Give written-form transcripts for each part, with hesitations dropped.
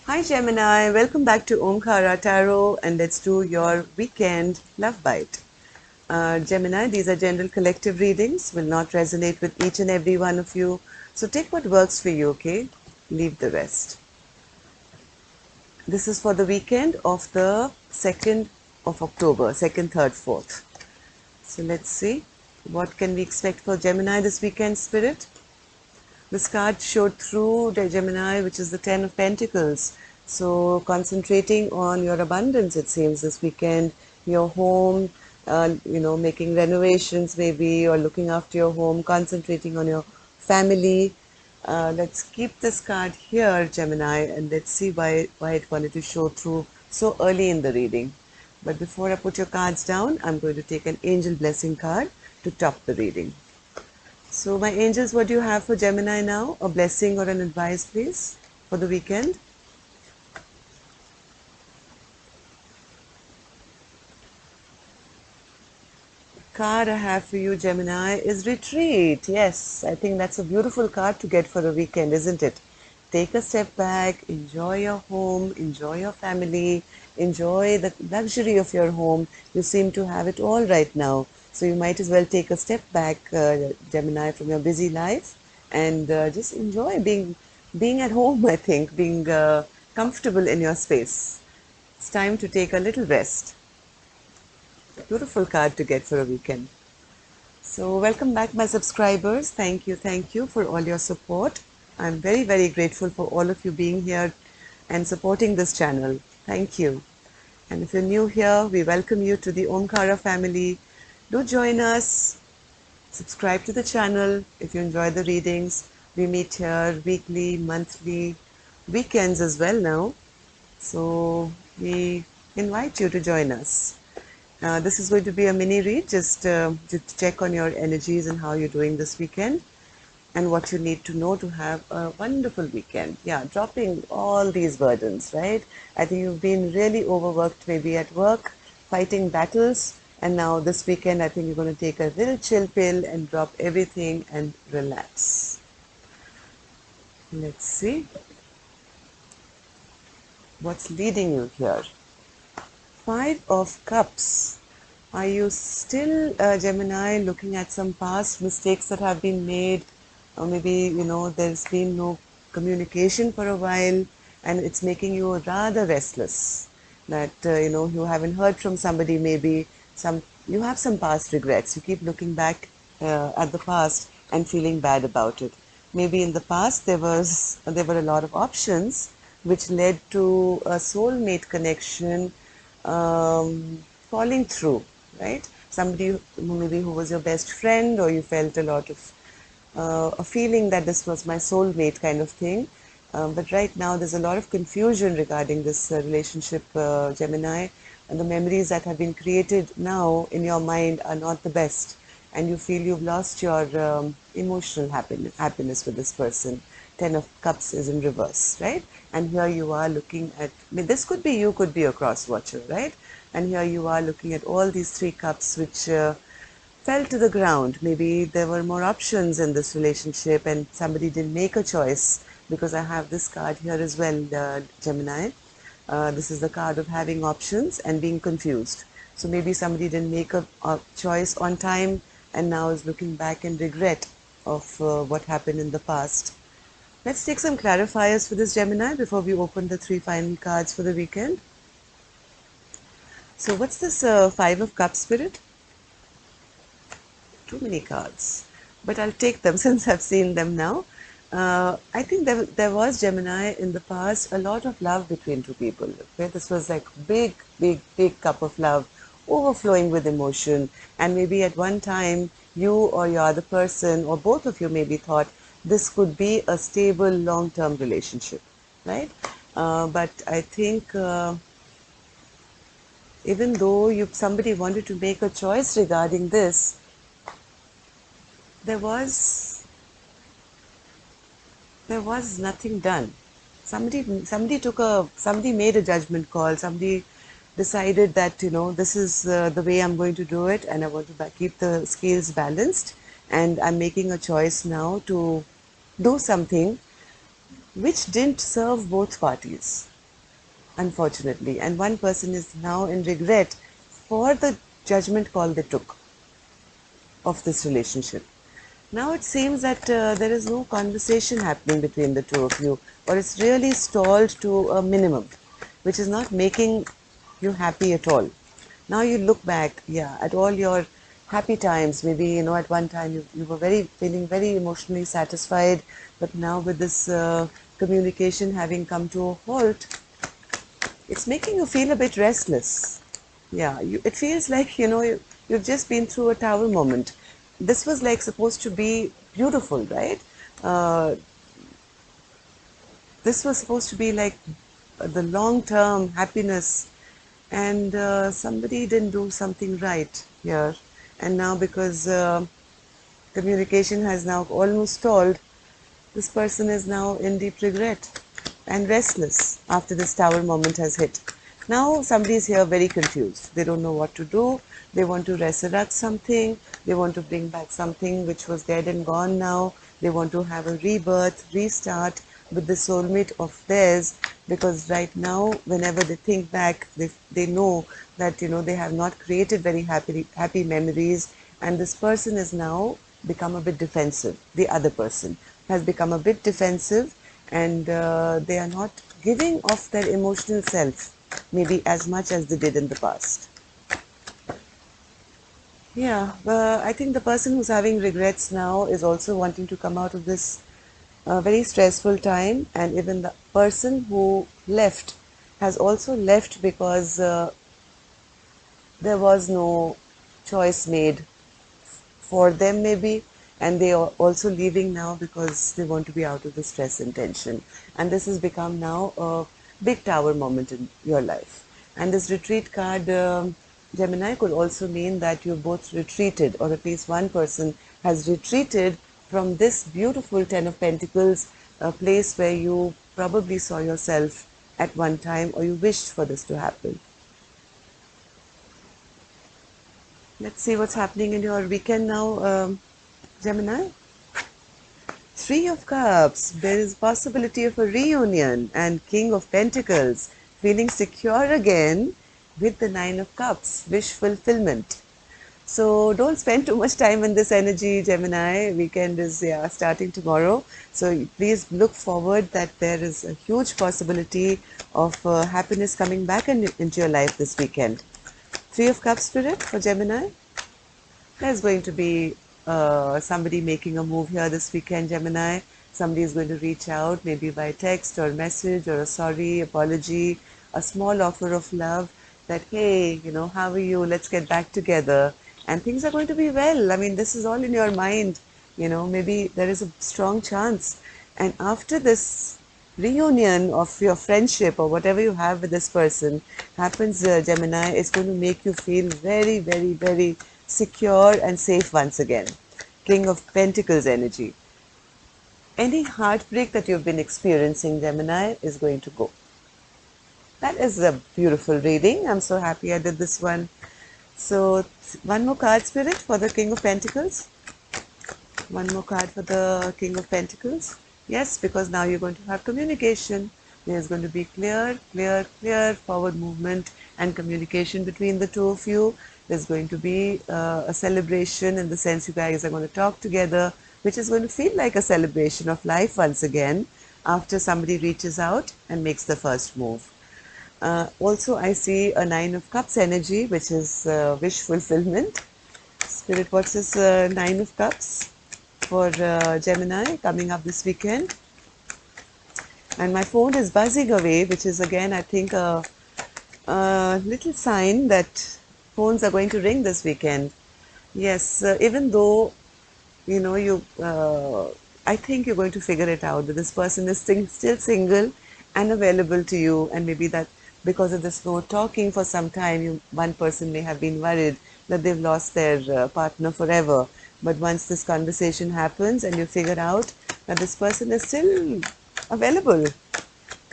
Hi Gemini, welcome back to Omkara Tarot and let's do your weekend love bite. Gemini, these are general collective readings, will not resonate with each and every one of you. So take what works for you, okay? Leave the rest. This is for the weekend of the 2nd of October, 2nd, 3rd, 4th. So let's see, what can we expect for Gemini this weekend, Spirit? This card showed through the Gemini, which is the Ten of Pentacles. So concentrating on your abundance, it seems, this weekend, your home, making renovations maybe, or looking after your home, concentrating on your family. Let's keep this card here, Gemini, and let's see why it wanted to show through so early in the reading. But before I put your cards down, I'm going to take an angel blessing card to top the reading. So my angels, what do you have for Gemini now? A blessing or an advice, please, for the weekend? Card I have for you, Gemini, is retreat. Yes, I think that's a beautiful card to get for a weekend, isn't it? Take a step back, enjoy your home, enjoy your family, enjoy the luxury of your home. You seem to have it all right now. So you might as well take a step back, Gemini, from your busy life and just enjoy being at home, I think, being comfortable in your space. It's time to take a little rest. Beautiful card to get for a weekend. So welcome back my subscribers. Thank you for all your support. I'm very, very grateful for all of you being here and supporting this channel. Thank you. And if you're new here, we welcome you to the Omkara family. Do join us. Subscribe to the channel if you enjoy the readings. We meet here weekly, monthly, weekends as well now. So we invite you to join us. This is going to be a mini read just to check on your energies and how you're doing this weekend and what you need to know to have a wonderful weekend. Yeah, dropping all these burdens, right? I think you've been really overworked maybe at work, fighting battles, and now this weekend I think you're going to take a little chill pill and drop everything and relax. Let's see what's leading you here. Five of Cups. Are you still, Gemini, looking at some past mistakes that have been made? Or maybe, there's been no communication for a while and it's making you rather restless. That, you haven't heard from somebody, maybe you have some past regrets. You keep looking back at the past and feeling bad about it. Maybe in the past there were a lot of options which led to a soulmate connection falling through, right? Somebody maybe who was your best friend, or you felt a lot of a feeling that this was my soulmate kind of thing. But right now there's a lot of confusion regarding this relationship, Gemini, and the memories that have been created now in your mind are not the best, and you feel you've lost your emotional happiness with this person. Ten of Cups is in reverse, right? And here you are looking at, this could be you, could be a cross watcher, right? And here you are looking at all these three cups which fell to the ground. Maybe there were more options in this relationship and somebody didn't make a choice, because I have this card here as well, Gemini. This is the card of having options and being confused. So maybe somebody didn't make a choice on time and now is looking back in regret of what happened in the past. Let's take some clarifiers for this, Gemini, before we open the three final cards for the weekend. So what's this Five of Cups, Spirit? Too many cards, but I'll take them since I've seen them now. I think there was, Gemini, in the past, a lot of love between two people. Okay? This was like big, big, big cup of love, overflowing with emotion. And maybe at one time, you or your other person, or both of you maybe thought this could be a stable, long-term relationship, right? But I think even though somebody wanted to make a choice regarding this, there was nothing done. Somebody made a judgment call. Somebody decided that, this is the way I'm going to do it, and I want to keep the scales balanced, and I'm making a choice now to do something which didn't serve both parties. unfortunately, and one person is now in regret for the judgment call they took of this relationship. Now it seems that there is no conversation happening between the two of you, or it's really stalled to a minimum, which is not making you happy at all. Now you look back, yeah, at all your happy times. Maybe, at one time you were feeling very emotionally satisfied, but now with this communication having come to a halt, it's making you feel a bit restless. Yeah, it feels like, you've just been through a tower moment. This was like supposed to be beautiful, right? Uh, this was supposed to be like the long-term happiness, and somebody didn't do something right here. And now because communication has now almost stalled, this person is now in deep regret and restless after this tower moment has hit. Now somebody is here very confused. They don't know what to do. They want to resurrect something. They want to bring back something which was dead and gone now. They want to have a rebirth, restart with the soulmate of theirs, because right now whenever they think back, they know that they have not created very happy memories, and this person is now become a bit defensive. The other person has become a bit defensive, and they are not giving off their emotional self maybe as much as they did in the past. Yeah, I think the person who's having regrets now is also wanting to come out of this very stressful time, and even the person who left has also left because there was no choice made for them maybe, and they are also leaving now because they want to be out of the stress and tension, and this has become now a big tower moment in your life. And this retreat card, Gemini, could also mean that you both retreated, or at least one person has retreated from this beautiful Ten of Pentacles, a place where you probably saw yourself at one time, or you wished for this to happen. Let's see what's happening in your weekend now, Gemini. Three of Cups, there is possibility of a reunion, and King of Pentacles, feeling secure again with the Nine of Cups, wish fulfillment. So don't spend too much time in this energy, Gemini. Weekend is starting tomorrow. So please look forward that there is a huge possibility of happiness coming back into your life this weekend. Three of Cups spirit for Gemini. There's going to be somebody making a move here this weekend, Gemini. Somebody is going to reach out, maybe by text or message or a sorry, apology, a small offer of love that, hey, how are you? Let's get back together. And things are going to be well. I mean, this is all in your mind. Maybe there is a strong chance. And after this reunion of your friendship or whatever you have with this person happens, Gemini, it's going to make you feel very, very, very secure and safe once again. King of Pentacles energy. Any heartbreak that you've been experiencing, Gemini, is going to go. That is a beautiful reading. I'm so happy I did this one. So one more card, spirit, for the King of Pentacles. One more card for the King of Pentacles. Yes, because now you're going to have communication. There's going to be clear forward movement and communication between the two of you. There's going to be a celebration in the sense you guys are going to talk together, which is going to feel like a celebration of life once again after somebody reaches out and makes the first move. Also, I see a Nine of Cups energy, which is wish fulfillment. Spirit, what's this Nine of Cups for Gemini coming up this weekend? And my phone is buzzing away, which is again, I think, a little sign that phones are going to ring this weekend. Yes, even though, I think you're going to figure it out that this person is still single and available to you, and maybe that because of this no talking for some time, one person may have been worried that they've lost their partner forever. But once this conversation happens and you figure out that this person is still available,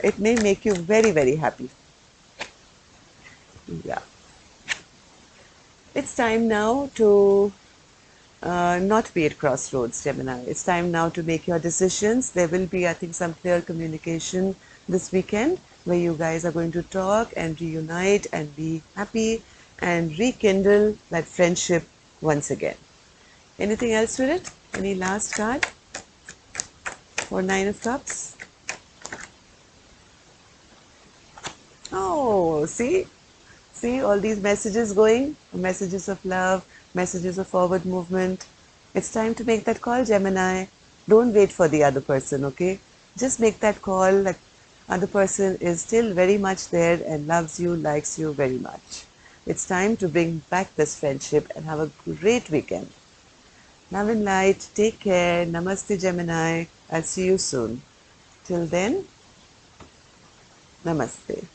it may make you very, very happy. Yeah. It's time now to not be at crossroads, Gemini. It's time now to make your decisions. There will be, I think, some clear communication this weekend where you guys are going to talk and reunite and be happy and rekindle that friendship once again. Anything else with it? Any last card for Nine of Cups? Oh, see all these messages going, messages of love, messages of forward movement. It's time to make that call, Gemini. Don't wait for the other person, okay? Just make that call. That other person is still very much there and loves you, likes you very much. It's time to bring back this friendship and have a great weekend. Love and light. Take care. Namaste, Gemini. I'll see you soon. Till then, namaste.